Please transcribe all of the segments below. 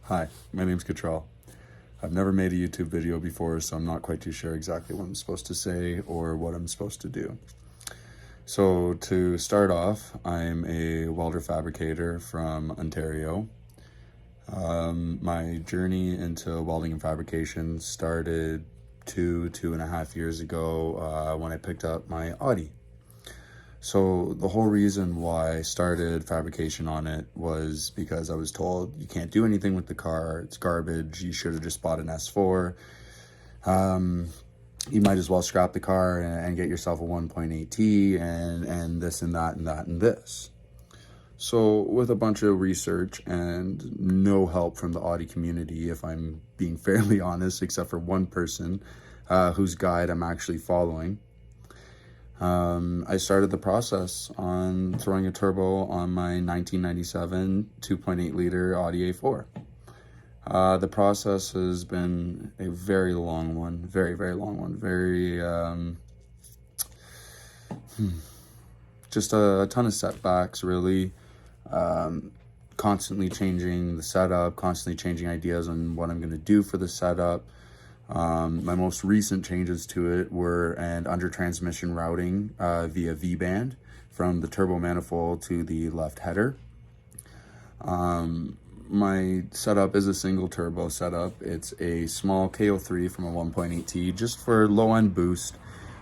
Hi, my name's Cottrell. I've never made a YouTube video before, so I'm not quite too sure exactly what I'm supposed to say or what I'm supposed to do. So to start off, I'm a welder fabricator from Ontario. My journey into welding and fabrication started two and a half years ago when I picked up my Audi. So the whole reason why I started fabrication on it was because I was told you can't do anything with the car, it's garbage, you should have just bought an S4. You might as well scrap the car and get yourself a 1.8T and this and that and that and this. So with a bunch of research and no help from the Audi community, if I'm being fairly honest, except for one person whose guide I'm actually following, I started the process on throwing a turbo on my 1997 2.8 liter Audi A4. The process has been a very long one, very long one, just a ton of setbacks, really. Constantly changing the setup, constantly changing ideas on what I'm going to do for the setup. My most recent changes to it were an under transmission routing via V-band from the turbo manifold to the left header. My setup is a single turbo setup. It's a small KO3 from a 1.8T just for low end boost.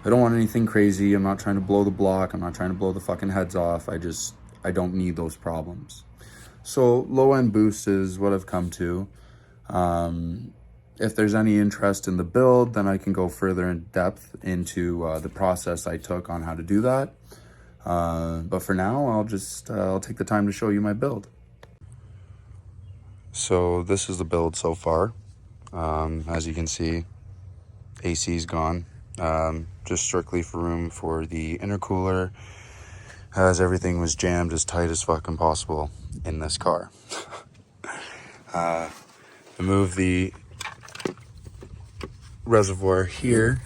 I don't want anything crazy. I'm not trying to blow the block. I'm not trying to blow the fucking heads off. I don't need those problems. So low end boost is what I've come to. If there's any interest in the build, then I can go further in depth into the process I took on how to do that. But for now, I'll take the time to show you my build. So this is the build so far. As you can see, AC's gone. Just strictly for room for the intercooler, as everything was jammed as tight as fucking possible in this car. To move the reservoir here,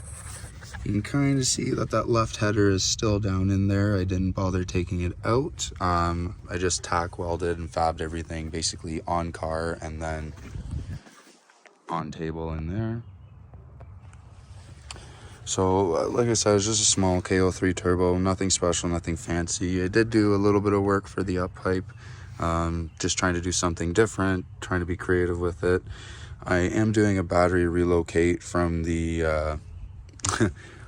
you can kind of see that left header is still down in there. I didn't bother taking it out. I just tack welded and fabbed everything basically on car and then on table in there. So like I said, it's just a small KO3 turbo, nothing special, nothing fancy. I did do a little bit of work for the up pipe, just trying to do something different, trying to be creative with it. I am doing a battery relocate from the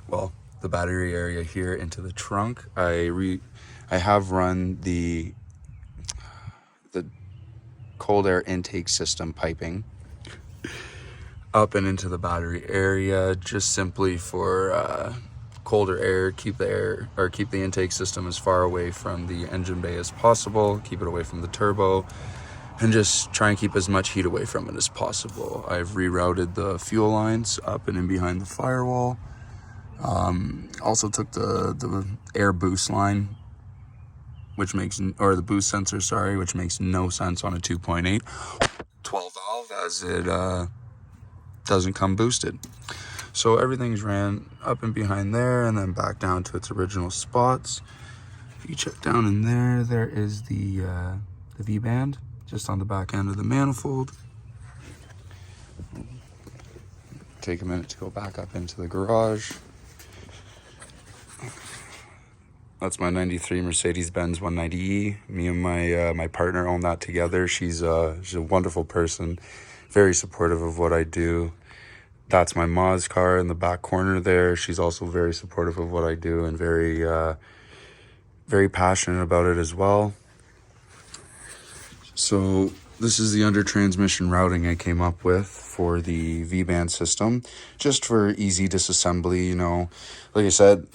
well, the battery area here into the trunk. I have run the cold air intake system piping up and into the battery area, just simply for colder air, keep the intake system as far away from the engine bay as possible, keep it away from the turbo, and just try and keep as much heat away from it as possible. I've rerouted the fuel lines up and in behind the firewall. Also took the air boost line, the boost sensor, sorry, which makes no sense on a 2.8 12 valve, as it doesn't come boosted. So everything's ran up and behind there and then back down to its original spots. If you check down in there, there is the V-band just on the back end of the manifold. Take a minute to go back up into the garage. That's my 93 Mercedes-Benz 190E. Me and my partner own that together. She's a wonderful person, very supportive of what I do. That's my Ma's car in the back corner there. She's also very supportive of what I do and very passionate about it as well. So this is the under transmission routing I came up with for the V-band system, just for easy disassembly. You know, like I said,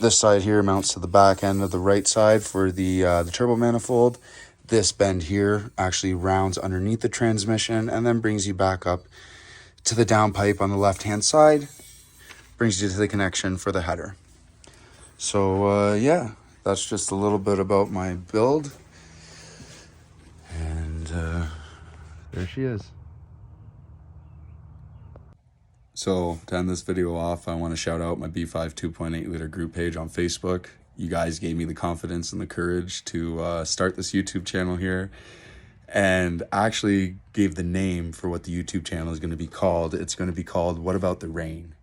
this side here mounts to the back end of the right side for the turbo manifold. This bend here actually rounds underneath the transmission and then brings you back up to the downpipe on the left hand side, brings you to the connection for the header. So yeah, that's just a little bit about my build, and there she is. So to end this video off, I want to shout out my B5 2.8 liter group page on Facebook. You guys gave me the confidence and the courage to start this YouTube channel here. and actually gave the name for what the YouTube channel is going to be called. It's going to be called What About the Rain?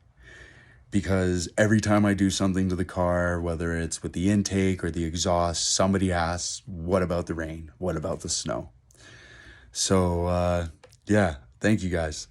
Because every time I do something to the car, whether it's with the intake or the exhaust, somebody asks, what about the rain? What about the snow? So, yeah, thank you guys.